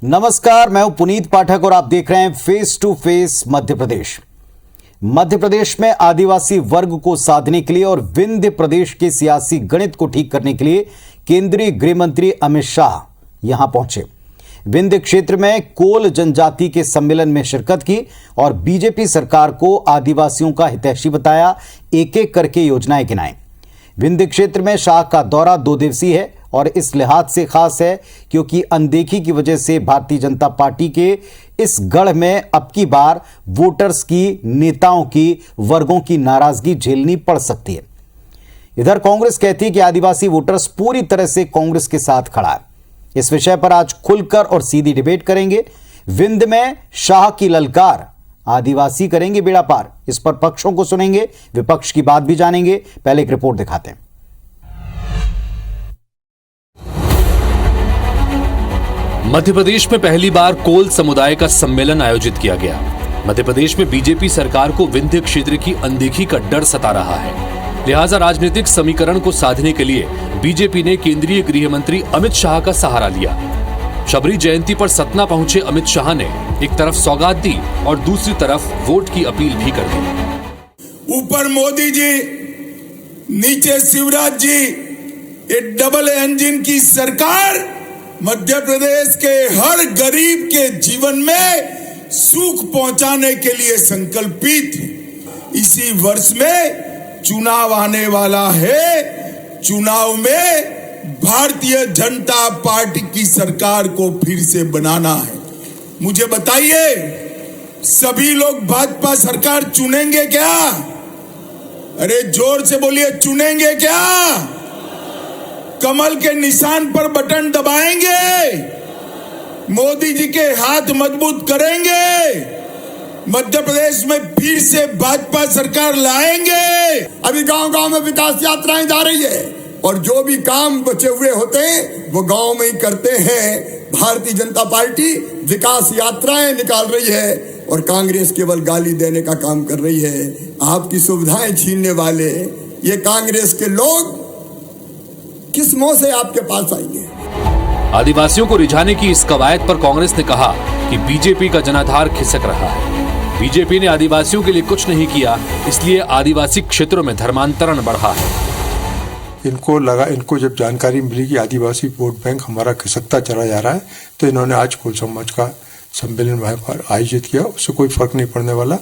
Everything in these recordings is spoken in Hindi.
नमस्कार, मैं हूं पुनीत पाठक और आप देख रहे हैं face to face Madhya Pradesh. Madhya Pradesh में आदिवासी वर्ग को साधने के लिए और विंध्य प्रदेश के सियासी गणित को ठीक करने के लिए केंद्रीय गृह मंत्री अमित शाह यहां पहुंचे। विंध्य क्षेत्र में कोल जनजाति के सम्मेलन में शिरकत की और बीजेपी सरकार को आदिवासियों का हितैषी बताया, एक एक करके योजनाएं गिनाई। विंध्य क्षेत्र में शाह का दौरा 2 दिवसीय है और इस लिहाज से खास है क्योंकि अनदेखी की वजह से भारतीय जनता पार्टी के इस गढ़ में अब की बार वोटर्स की, नेताओं की, वर्गों की नाराजगी झेलनी पड़ सकती है। इधर कांग्रेस कहती है कि आदिवासी वोटर्स पूरी तरह से कांग्रेस के साथ खड़ा है। इस विषय पर आज खुलकर और सीधी डिबेट करेंगे। विंध्य में शाह की ललकार, आदिवासी करेंगे बेड़ा पार। इस पर पक्षों को सुनेंगे, विपक्ष की बात भी जानेंगे। पहले एक रिपोर्ट दिखाते हैं। मध्य प्रदेश में पहली बार कोल समुदाय का सम्मेलन आयोजित किया गया। मध्य प्रदेश में बीजेपी सरकार को विंध्य क्षेत्र की अनदेखी का डर सता रहा है, लिहाजा राजनीतिक समीकरण को साधने के लिए बीजेपी ने केंद्रीय गृह मंत्री अमित शाह का सहारा लिया। शबरी जयंती पर सतना पहुंचे अमित शाह ने एक तरफ सौगात दी और दूसरी तरफ वोट की अपील भी कर दी। ऊपर मोदी जी, नीचे शिवराज जी, ये डबल इंजन की सरकार मध्य प्रदेश के हर गरीब के जीवन में सुख पहुंचाने के लिए संकल्पित है। इसी वर्ष में चुनाव आने वाला है। चुनाव में भारतीय जनता पार्टी की सरकार को फिर से बनाना है। मुझे बताइए, सभी लोग भाजपा सरकार चुनेंगे क्या? अरे जोर से बोलिए, चुनेंगे क्या? कमल के निशान पर बटन दबाएंगे? मोदी जी के हाथ मजबूत करेंगे? मध्य प्रदेश में फिर से भाजपा सरकार लाएंगे? अभी गांव-गांव में विकास यात्राएं जा रही है और जो भी काम बचे हुए होते हैं वो गांव में ही करते हैं। भारतीय जनता पार्टी विकास यात्राएं निकाल रही है और कांग्रेस केवल गाली देने का काम कर रही है। आपकी सुविधाएं छीनने वाले ये कांग्रेस के लोग किस मुंह से आपके पास आएंगे? आदिवासियों को रिझाने की इस कवायद पर कांग्रेस ने कहा कि बीजेपी का जनाधार खिसक रहा है। बीजेपी ने आदिवासियों के लिए कुछ नहीं किया, इसलिए आदिवासी क्षेत्रों में धर्मांतरण बढ़ा है। इनको जब जानकारी मिली कि आदिवासी वोट बैंक हमारा खिसकता चला जा रहा है, तो इन्होंने आज कोल समाज का सम्मेलन वहां पर आयोजित किया। उससे कोई फर्क नहीं पड़ने वाला।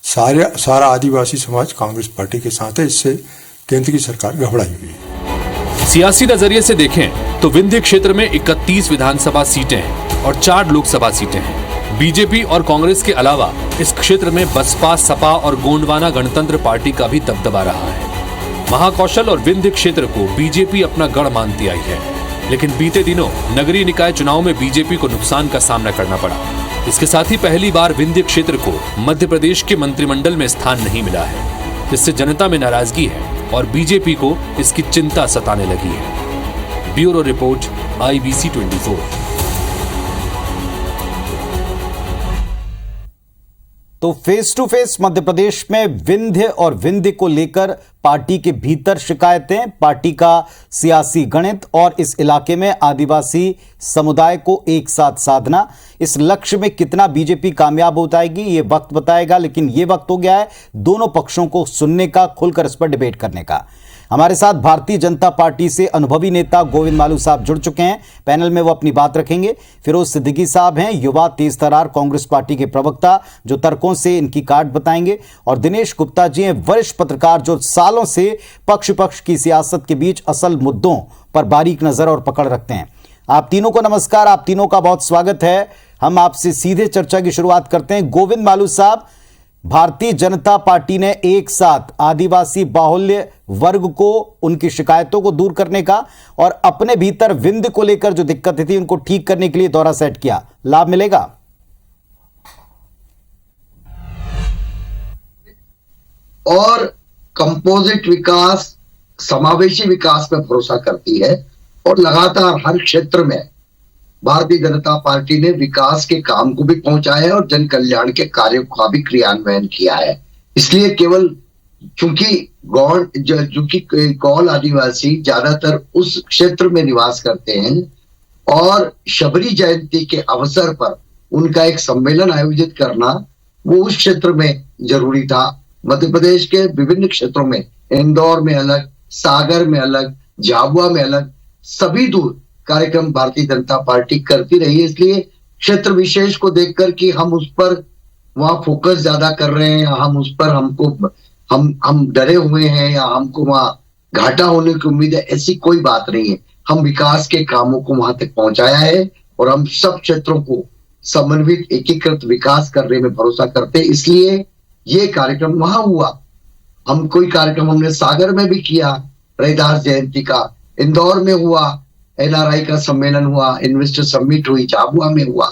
सारा आदिवासी समाज कांग्रेस पार्टी के साथ है। इससे केंद्र की सरकार घबराई हुई है। सियासी नजरिए से देखें तो विंध्य क्षेत्र में 31 विधानसभा सीटें हैं और 4 लोकसभा सीटें हैं। बीजेपी और कांग्रेस के अलावा इस क्षेत्र में बसपा, सपा और गोंडवाना गणतंत्र पार्टी का भी दबदबा रहा है। महाकौशल और विंध्य क्षेत्र को बीजेपी अपना गढ़ मानती आई है, लेकिन बीते दिनों नगरीय निकाय चुनाव में बीजेपी को नुकसान का सामना करना पड़ा। इसके साथ ही पहली बार विंध्य क्षेत्र को मध्य प्रदेश के मंत्रिमंडल में स्थान नहीं मिला है, जिससे जनता में नाराजगी है और बीजेपी को इसकी चिंता सताने लगी है। Bureau report, IBC 24। तो face to face Madhya Pradesh में विंध्य और विंध्य को लेकर पार्टी के भीतर शिकायतें, पार्टी का सियासी गणित और इस इलाके में आदिवासी समुदाय को एक साथ साधना, इस लक्ष्य में कितना बीजेपी कामयाब हो जाएगी ये वक्त बताएगा। लेकिन ये वक्त हो गया है दोनों पक्षों को सुनने का, खुलकर इस पर डिबेट करने का। हमारे साथ भारतीय जनता पार्टी से अनुभवी नेता गोविंद मालू साहब जुड़ चुके हैं। पैनल में वो अपनी बात रखेंगे। फिरोज सिद्दीकी साहब हैं युवा तेज तर्रार कांग्रेस पार्टी के प्रवक्ता, जो तर्कों से इनकी काट बताएंगे। और दिनेश गुप्ता जी हैं वरिष्ठ पत्रकार, जो सालों से पक्ष विपक्ष की सियासत के बीच असल मुद्दों पर बारीक नजर और पकड़ रखते हैं। आप तीनों को नमस्कार, आप तीनों का बहुत स्वागत है। हम आपसे सीधे चर्चा की शुरुआत करते हैं। गोविंद मालू साहब, भारतीय जनता पार्टी ने एक साथ आदिवासी बाहुल्य वर्ग को, उनकी शिकायतों को दूर करने का और अपने भीतर विंध्य को लेकर जो दिक्कतें थी उनको ठीक करने के लिए दौरा सेट किया, लाभ मिलेगा? और कंपोजिट विकास, समावेशी विकास पर भरोसा करती है और लगातार हर क्षेत्र में भारतीय जनता पार्टी ने विकास के काम को भी पहुंचाया है और जन कल्याण के कार्यों का भी क्रियान्वयन किया है। इसलिए केवल चूंकि कौल आदिवासी ज्यादातर उस क्षेत्र में निवास करते हैं और शबरी जयंती के अवसर पर उनका एक सम्मेलन आयोजित करना वो उस क्षेत्र में जरूरी था। मध्य प्रदेश के विभिन्न क्षेत्रों में, इंदौर में अलग, सागर में अलग, झाबुआ में अलग, सभी दूर कार्यक्रम भारतीय जनता पार्टी करती रही है। इसलिए क्षेत्र विशेष को देखकर कि हम उस पर वहां फोकस ज्यादा कर रहे हैं या हम उस पर हम डरे हुए हैं या हमको वहां घाटा होने की उम्मीद है, ऐसी कोई बात नहीं है। हम विकास के कामों को वहां तक पहुंचाया है और हम सब क्षेत्रों को समन्वित एकीकृत विकास करने में भरोसा करते हैं। इसलिए ये कार्यक्रम वहां हुआ। हम कोई कार्यक्रम हमने सागर में भी किया, रविदास जयंती का, इंदौर में हुआ, एनआरआई का सम्मेलन हुआ, इन्वेस्टर समिट हुई, झाबुआ में हुआ,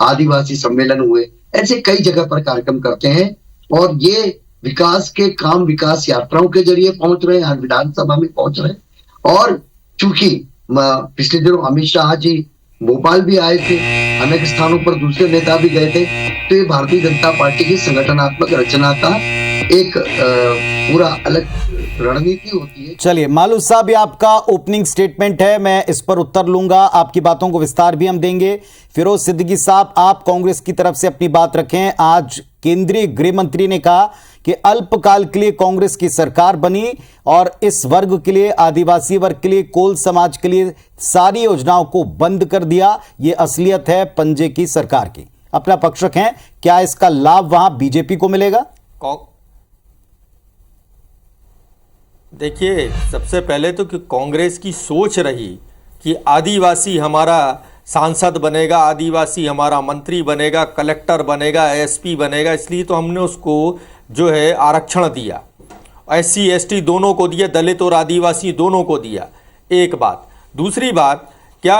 आदिवासी सम्मेलन हुए, ऐसे कई जगह पर कार्यक्रम करते हैं। और ये विकास के काम विकास यात्राओं के जरिए पहुंच रहे हैं, विधानसभा में पहुंच रहे हैं। और चूंकि पिछले दिनों अमित शाह जी भोपाल भी आए थे, अनेक स्थानों पर दूसरे नेता भी गए थे, तो ये भारतीय जनता पार्टी की संगठनात्मक रचना का एक पूरा अलग रणनीति होती है। चलिए मालूम साहब, ये आपका ओपनिंग स्टेटमेंट है, मैं इस पर उत्तर लूंगा, आपकी बातों को विस्तार भी हम देंगे। फिरोज सिद्दीकी साहब, आप कांग्रेस की तरफ से अपनी बात रखें। आज केंद्रीय गृह मंत्री ने कहा कि अल्पकाल के लिए कांग्रेस की सरकार बनी और इस वर्ग के लिए, आदिवासी वर्ग के लिए, कोल समाज के लिए सारी योजनाओं को बंद कर दिया। यह असलियत है पंजे की सरकार की। अपना पक्ष रखें, क्या इसका लाभ वहां बीजेपी को मिलेगा? देखिए, सबसे पहले तो कि कांग्रेस की सोच रही कि आदिवासी हमारा सांसद बनेगा, आदिवासी हमारा मंत्री बनेगा, कलेक्टर बनेगा, एसपी बनेगा, इसलिए तो हमने उसको जो है आरक्षण दिया, SC ST दोनों को दिया, दलित और आदिवासी दोनों को दिया। एक बात। दूसरी बात, क्या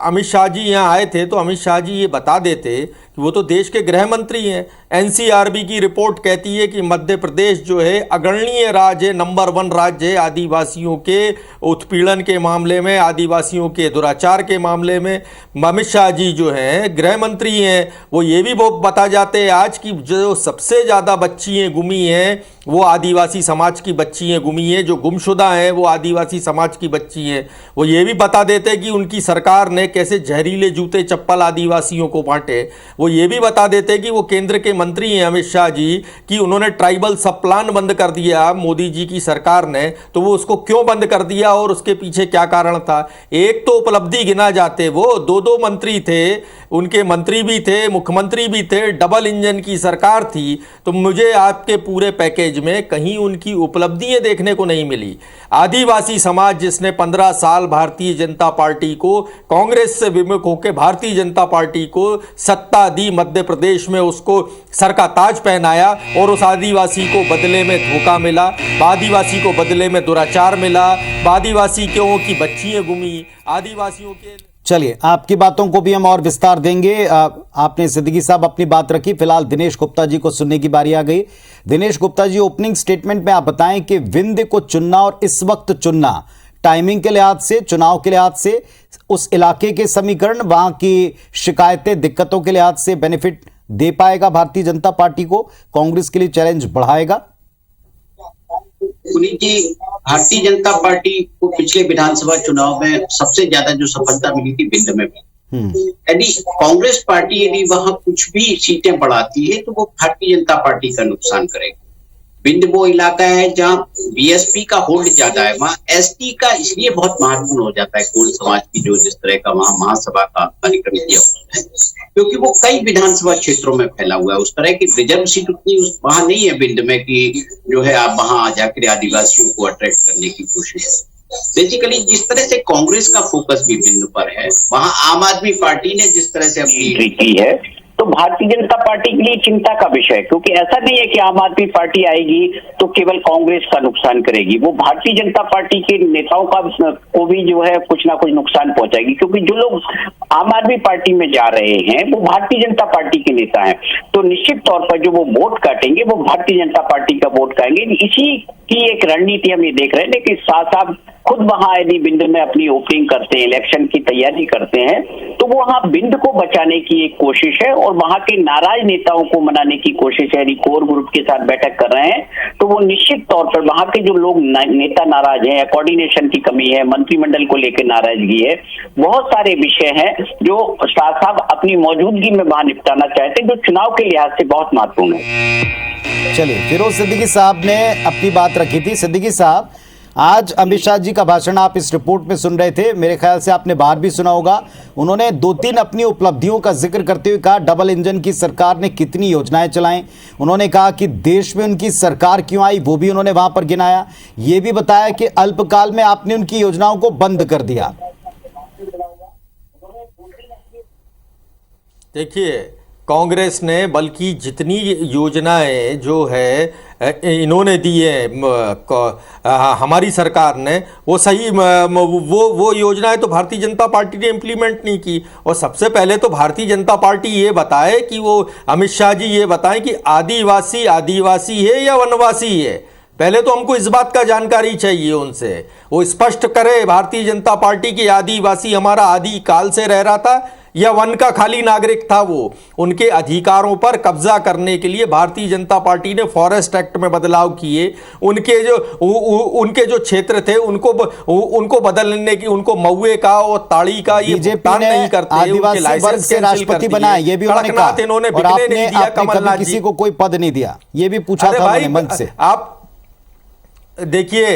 अमित शाह जी यहाँ आए थे तो अमित शाह जी ये बता देते कि वो तो देश के गृह मंत्री हैं। NCRB की रिपोर्ट कहती है कि मध्य प्रदेश जो है अग्रणीय राज्य है, नंबर 1 राज्य है आदिवासियों के उत्पीड़न के मामले में, आदिवासियों के दुराचार के मामले में। अमित शाह जी जो हैं गृह मंत्री हैं, वो ये भी बता जाते हैं आज की जो सबसे ज़्यादा बच्चियाँ गुमी हैं वो आदिवासी समाज की बच्चियाँ गुमी हैं, जो गुमशुदा हैं वो आदिवासी समाज की बच्ची हैं। वो ये भी बता देते कि उनकी सरकार ने कैसे जहरीले जूते चप्पल आदिवासियों को बांटे। वो ये भी बता देते कि वो केंद्र के मंत्री हैं अमित शाह जी कि उन्होंने ट्राइबल सब प्लान बंद कर दिया मोदी जी की सरकार ने, तो वो उसको क्यों बंद कर दिया और उसके पीछे क्या कारण था। एक तो उपलब्धि गिना जाते, वो 2 मंत्री थे, उनके मंत्री भी थे, मुख्यमंत्री भी थे, डबल इंजन की सरकार थी। तो मुझे आपके पूरे पैकेज में कहीं उनकी उपलब्धियां देखने को नहीं मिली। आदिवासी समाज जिसने 15 साल भारतीय जनता पार्टी को, कांग्रेस से विमुख होकर भारतीय जनता पार्टी को सत्ता दी मध्य प्रदेश में, उसको सर का ताज पहनाया और उस आदिवासी को बदले में धोखा मिला, आदिवासी को बदले में दुराचार मिला, आदिवासी की बच्चियां गुमी, आदिवासियों के। चलिए, आपकी बातों को भी हम और विस्तार देंगे। आपने सिद्दीकी साहब अपनी बात रखी, फिलहाल दिनेश गुप्ता जी को सुनने की बारी आ गई। दिनेश गुप्ता जी, ओपनिंग स्टेटमेंट में आप बताएं कि विंध्य को चुनना और इस वक्त चुनना, टाइमिंग के लिहाज से, चुनाव के लिहाज से, उस इलाके के समीकरण, वहां की शिकायतें, दिक्कतों के लिहाज से बेनिफिट दे पाएगा भारतीय जनता पार्टी को, कांग्रेस के लिए चैलेंज बढ़ाएगा? पुनीत जी, भारतीय जनता पार्टी को पिछले विधानसभा चुनाव में सबसे ज्यादा जो सफलता मिली थी विंध्य में भी। यदि कांग्रेस पार्टी यदि वहां कुछ भी सीटें बढ़ाती है तो वो भारतीय जनता पार्टी का नुकसान करेगी। विंध्य वो इलाका है जहां बीएसपी का होल्ड ज्यादा है, वहां एसटी का इसलिए बहुत महत्वपूर्ण हो जाता है, कोल समाज की जो जिस तरह का वहां महासभा का कार्यक्रम किया उन्होंने, क्योंकि वो कई विधानसभा क्षेत्रों में फैला हुआ है। उस तरह की रिजर्व सीट उतनी वहां नहीं है विंध्य में कि जो है आप वहां जाकर आदिवासियों को अट्रैक्ट करने की कोशिश है। बेसिकली जिस तरह से कांग्रेस का फोकस भी विंध्य पर है, वहां आम आदमी पार्टी ने जिस तरह से अपनी की है, तो भारतीय जनता पार्टी के लिए चिंता का विषय है, क्योंकि ऐसा नहीं है कि आम आदमी पार्टी आएगी तो केवल कांग्रेस का नुकसान करेगी, वो भारतीय जनता पार्टी के नेताओं का को भी जो है कुछ ना कुछ नुकसान पहुंचाएगी, क्योंकि जो लोग आम आदमी पार्टी में जा रहे हैं वो भारतीय जनता पार्टी के नेता हैं, तो निश्चित तौर पर जो वो वोट काटेंगे वो भारतीय जनता पार्टी का वोट काटेंगे। इसी की एक रणनीति हम ये देख रहे हैं। लेकिन साथ खुद वहां यदि बिंद में अपनी ओपनिंग करते हैं, इलेक्शन की तैयारी करते हैं, तो वो वहां बिंद को बचाने की एक कोशिश है और वहां के नाराज नेताओं को मनाने की कोशिश है। यदि कोर ग्रुप के साथ बैठक कर रहे हैं तो वो निश्चित तौर पर वहां के जो लोग नेता नाराज हैं, कोऑर्डिनेशन की कमी है, मंत्रिमंडल को लेकर नाराजगी है, बहुत सारे विषय हैं जो शाह साहब अपनी मौजूदगी में वहां निपटाना चाहते हैं, जो चुनाव के लिहाज से बहुत महत्वपूर्ण है। चलिए, फिरोज सिद्दीकी साहब ने अपनी बात रखी थी। सिद्दीकी साहब, आज अमित शाह जी का भाषण आप इस रिपोर्ट में सुन रहे थे, मेरे ख्याल से आपने बाहर भी सुना होगा। उन्होंने 2-3 अपनी उपलब्धियों का जिक्र करते हुए कहा डबल इंजन की सरकार ने कितनी योजनाएं चलाई। उन्होंने कहा कि देश में उनकी सरकार क्यों आई, वो भी उन्होंने वहां पर गिनाया। ये भी बताया कि अल्पकाल में आपने उनकी योजनाओं को बंद कर दिया। देखिए, कांग्रेस ने बल्कि जितनी योजनाएं जो है इन्होंने दी है हमारी सरकार ने, वो सही वो योजनाएं तो भारतीय जनता पार्टी ने इम्प्लीमेंट नहीं की। और सबसे पहले तो भारतीय जनता पार्टी ये बताए कि वो अमित शाह जी ये बताएं कि आदिवासी आदिवासी है या वनवासी है। पहले तो हमको इस बात का जानकारी चाहिए उनसे, वो स्पष्ट करे भारतीय जनता पार्टी की आदिवासी हमारा आदि काल से रह रहा था या वन का खाली नागरिक था। वो उनके अधिकारों पर कब्जा करने के लिए भारतीय जनता पार्टी ने फॉरेस्ट एक्ट में बदलाव किए। उनके जो क्षेत्र थे उनको बदलने की, उनको महुए का और ताड़ी का ये भुगतान नहीं करते, आदिवासी वर्ग से राष्ट्रपति बनाया, ये भी उन्होंने कहा। इन्होंने बिकने नहीं दिया कमलनाथ जी, किसी को कोई पद नहीं दिया, ये भी पूछा था उन्होंने मंच से। आप देखिए,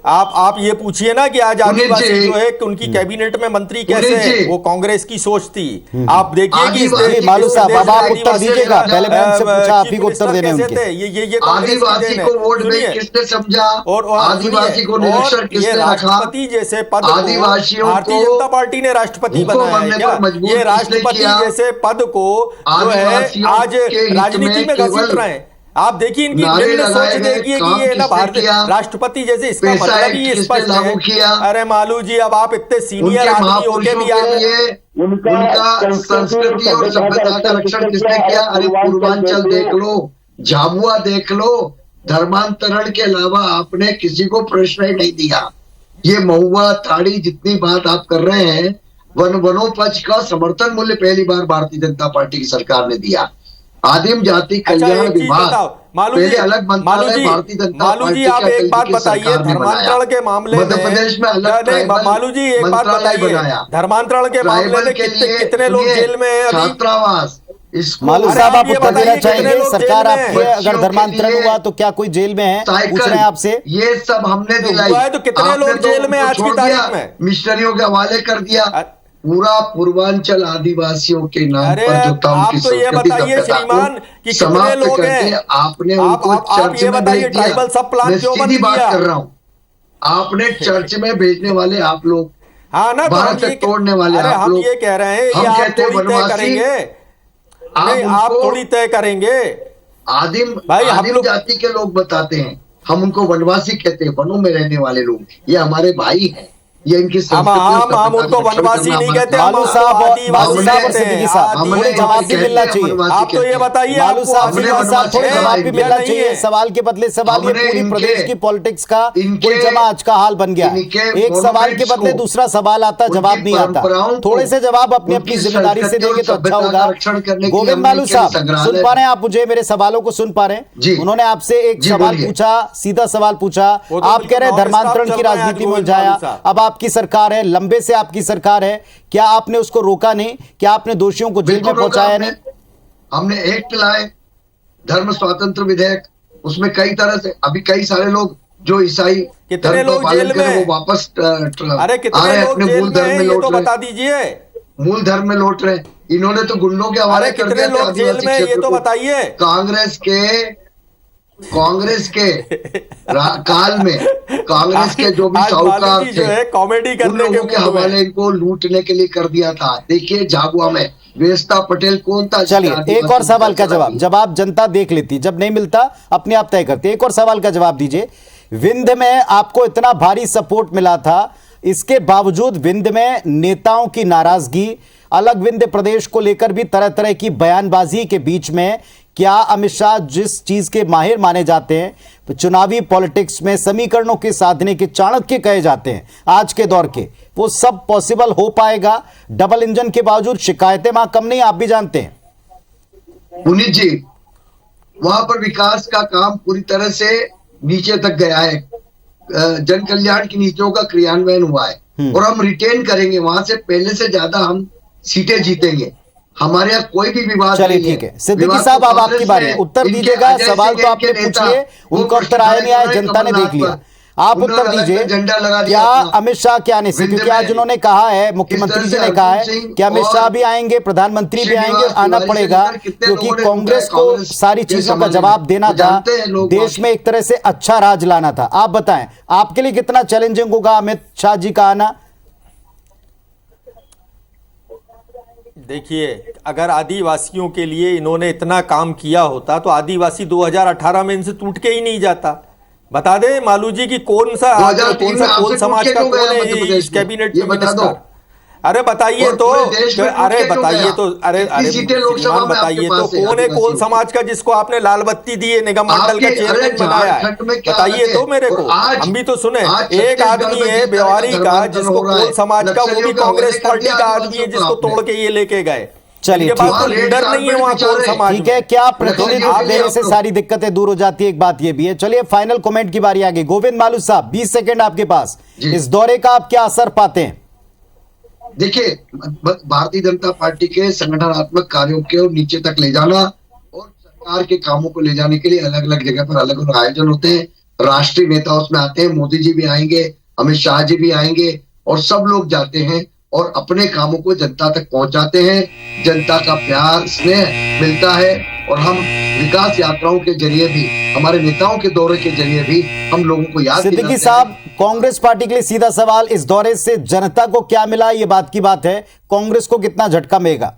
आप ये पूछिए ना कि आज आदिवासी जो है कि उनकी कैबिनेट में मंत्री कैसे है, वो कांग्रेस की सोच थी। आप देखिए कि मालू साहब, अब आप उत्तर दीजिएगा, पहले मैं उनसे पूछा, आप ही को उत्तर देने उनके। ये आदिवासी को वोट बैंक किसने समझा, और आदिवासी को निरीक्षण किसने रखा, राष्ट्रपति जैसे पद आदिवासियों को भारतीय जनता पार्टी ने राष्ट्रपति बनाया क्या? ये राष्ट्रपति जैसे पद को जो है आज राजनीति में घसीट रहे हैं। आप देखिए इनकी निम्न सोच देखिए कि ये ना भारतीय राष्ट्रपति जैसे, इसका मतलब ही स्पष्ट है। अरे मालू जी, अब आप इतने सीनियर आदमी होके भी उनका संस्कृति और सभ्यता का रक्षण किसने किया? अरे पूर्वांचल देख लो, झाबुआ देख लो, धर्मांतरण के अलावा आपने किसी को प्रश्न ही नहीं दिया। ये महुआ ताड़ी जितनी बात आप कर रहे हैं, वनोपज का समर्थन मूल्य पहली बार भारतीय जनता पार्टी की सरकार ने दिया। आदिम जाति कल्याण विभाग पहले अलग मंत्रालय भारतीय जनता पार्टी आप एक बात बताइए, धर्मांतरण के मामले में मध्य प्रदेश में अलग मालू जी एक बात बताइए, धर्मांतरण के मामले में कितने लोग जेल में है? छात्रावास, मालू साहब, आप उत्तर देना चाहेंगे? सरकार आपकी अगर धर्मांतरण हुआ तो क्या कोई जेल में है? पूछ रहे हैं आपसे। ये सब हमने दिलाई, तो कितने लोग जेल में आज की तारीख में? मिशनरियों के हवाले कर दिया। पूरा पूर्वांचल आदिवासियों के नाम पर जो था उनकी संस्कृति सभ्यता को समाप्त करके आपने उनको चर्च में भेज दिया। मैं सीधी बात कर रहा हूँ, आपने चर्च में भेजने वाले आप लोग, हाँ ना, भारत से तोड़ने वाले आप लोग। ये कह रहे हैं, हम कहते हैं वनवासी, आप थोड़ी तय करेंगे। आदिम जाति के लोग बताते हैं, हम उनको वनवासी कहते हैं, वनों में रहने वाले लोग, ये हमारे भाई हैं। ये इनकी हम उनको वनवासी नहीं कहते, मालू साहब सिद्दीकी साहब, थोड़े जवाब भी मिलना चाहिए। आप तो ये बताइए, मालू साहब थोड़े जवाब भी मिलना चाहिए, सवाल के बदले सवाल। ये पूरी प्रदेश की पॉलिटिक्स का कोई जमा आज का हाल बन गया। एक सवाल के बदले दूसरा सवाल आता, जवाब नहीं आता। थोड़े से जवाब अपनी अपनी जिम्मेदारी से देंगे तो अच्छा होगा। गोविंद मालू साहब, सुन पा रहे हैं आप मुझे? मेरे सवालों को सुन पा रहे हैं? उन्होंने आपसे एक सवाल पूछा, सीधा सवाल पूछा। आप कह रहे हैं धर्मांतरण की राजनीति में उलझाया। अब आपकी सरकार है, लंबे से आपकी सरकार है, क्या आपने उसको रोका नहीं? क्या आपने दोषियों को जेल में पहुंचाया नहीं? हमने एक्ट लाए, धर्म स्वातंत्र विधेयक, उसमें कई तरह से अभी कई सारे लोग जो ईसाई कितने लोग जेल में, वो वापस अरे कितने लोग मूल धर्म में लौट रहे, बता दीजिए। मूल धर्म में लौट रहे। इन्होंने तो गुंडों के हवाले कर दिया। लोग जेल में, ये तो बताइए। कांग्रेस के काल में कांग्रेस के जो भी साहूकार थे, कॉमेडी करने उन लोगों के हवाले इनको लूटने के लिए कर दिया था। देखिए झाबुआ में वेस्ता पटेल कौन था? चलिए, एक और सवाल का जवाब जनता देख लेती, जब नहीं मिलता अपने आप तय करती। एक और सवाल का जवाब दीजिए। विंध्य में आपको इतना भारी सपोर्ट मिला था, इसके बावजूद विंध्य में नेताओं की नाराजगी, अलग विंध्य प्रदेश को लेकर भी तरह तरह की बयानबाजी के बीच में क्या अमित शाह जिस चीज के माहिर माने जाते हैं, तो चुनावी पॉलिटिक्स में समीकरणों के साधने के चाणक्य कहे जाते हैं आज के दौर के, वो सब पॉसिबल हो पाएगा? डबल इंजन के बावजूद शिकायतें वहां कम नहीं, आप भी जानते हैं। पुनीत जी, वहां पर विकास का काम पूरी तरह से नीचे तक गया है, जन कल्याण की नीतियों का क्रियान्वयन हुआ है और हम रिटेन करेंगे, वहां से पहले से ज्यादा हम सीटें जीतेंगे। हमारे यहाँ कोई भी विवाद चलिए नहीं है। ठीक है सिद्दीकी साहब, अब आपकी बारी, उत्तर दीजिएगा। सवाल तो आपने पूछ लिए, उनका उत्तर आया नहीं आया जनता ने देख लिया। आप उत्तर दीजिए, क्या अमित शाह क्या आने से, क्योंकि आज उन्होंने कहा है, मुख्यमंत्री जी ने कहा है कि अमित शाह भी आएंगे, प्रधानमंत्री भी आएंगे, आना पड़ेगा, क्योंकि कांग्रेस को सारी चीजों का जवाब देना था, देश में एक तरह से अच्छा राज लाना था। आप बताएं, आपके लिए कितना चैलेंजिंग होगा अमित शाह जी का आना? देखिए, अगर आदिवासियों के लिए इन्होंने इतना काम किया होता तो आदिवासी 2018 में इनसे टूट के ही नहीं जाता। बता दें मालू जी की कौन समाज का कौन है इस कैबिनेट में मिनिस्टर? अरे बताइए तो, अरे बताइए तो, अरे श्रीमान बताइए तो, कौन है कोल समाज का जिसको आपने लाल बत्ती दी है, निगम मंडल का चेयरमैन बनाया है? बताइए तो मेरे को, हम भी तो सुने। एक आदमी है बेवारी का जिसको कोल समाज का, वो भी कांग्रेस पार्टी का आदमी है जिसको तोड़ के ये लेके गए। चलिए लीडर नहीं है वहां कोल समाज। ठीक है, क्या प्रतिनिधित्व देने से सारी दिक्कतें दूर हो जाती है? एक बात ये भी है। चलिए फाइनल कमेंट की बारी आ गई। गोविंद मालू साहब, 20 सेकंड आपके पास। इस दौरे का आप क्या असर पाते हैं? देखिए, भारतीय जनता पार्टी के संगठनात्मक कार्यों को नीचे तक ले जाना और सरकार के कामों को ले जाने के लिए अलग अलग जगह पर अलग अलग आयोजन होते हैं। राष्ट्रीय नेता उसमें आते हैं, मोदी जी भी आएंगे, अमित शाह जी भी आएंगे और सब लोग जाते हैं और अपने कामों को जनता तक पहुंचाते हैं। जनता का प्यार स्नेह मिलता है और हम विकास यात्राओं के जरिए भी, हमारे नेताओं के दौरे के जरिए भी हम लोगों को याद दिलाते हैं। सिद्दीकी साहब, कांग्रेस पार्टी के लिए सीधा सवाल, इस दौरे से जनता को क्या मिला? ये बात की बात है, कांग्रेस को कितना झटका मिलेगा?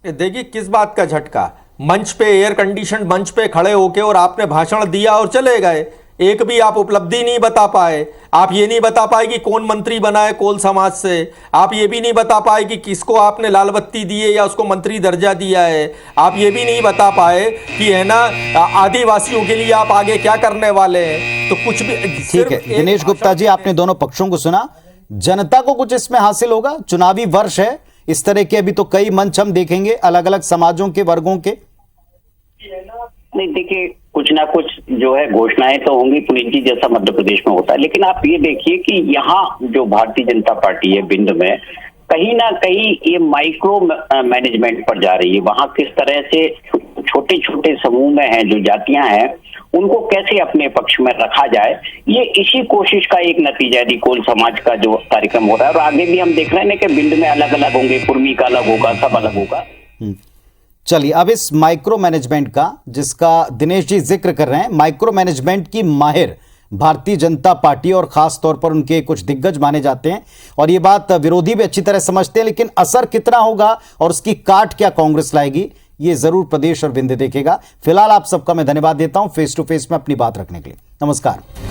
देखिए, किस बात का झटका? मंच पे, एयर कंडीशन मंच पे खड़े होके और आपने भाषण दिया और चले गए। एक भी आप उपलब्धि नहीं बता पाए। आप ये नहीं बता पाए कि कौन मंत्री बना है कोल समाज से। आप ये भी नहीं बता पाए कि किसको आपने लाल बत्ती दी है या उसको मंत्री दर्जा दिया है। आप ये भी नहीं बता पाए कि है ना आदिवासियों के लिए आप आगे क्या करने वाले हैं। तो कुछ भी। ठीक है दिनेश गुप्ता जी, आपने दोनों पक्षों को सुना। जनता को कुछ इसमें हासिल होगा? चुनावी वर्ष है, इस तरह के अभी तो कई मंच हम देखेंगे अलग अलग समाजों के, वर्गों के। नहीं, देखिए, कुछ ना कुछ जो है घोषणाएं तो होंगी, पुनीत जी, जैसा मध्य प्रदेश में होता है। लेकिन आप ये देखिए कि यहाँ जो भारतीय जनता पार्टी है भिंड में, कहीं ना कहीं ये माइक्रो मैनेजमेंट पर जा रही है। वहां किस तरह से छोटे छोटे समूह में हैं जो जातियां हैं, उनको कैसे अपने पक्ष में रखा जाए, ये इसी कोशिश का एक नतीजा है। कोल समाज का जो कार्यक्रम हो रहा है और आगे भी हम देख रहे हैं कि भिंड में अलग अलग होंगे, कुर्मी का अलग होगा, सब अलग होगा। चलिए, अब इस माइक्रो मैनेजमेंट का, जिसका दिनेश जी जिक्र कर रहे हैं, माइक्रो मैनेजमेंट की माहिर भारतीय जनता पार्टी और खास तौर पर उनके कुछ दिग्गज माने जाते हैं और ये बात विरोधी भी अच्छी तरह समझते हैं। लेकिन असर कितना होगा और उसकी काट क्या कांग्रेस लाएगी, ये जरूर प्रदेश और विंध्य देखेगा। फिलहाल आप सबका मैं धन्यवाद देता हूं फेस टू फेस में अपनी बात रखने के लिए। नमस्कार।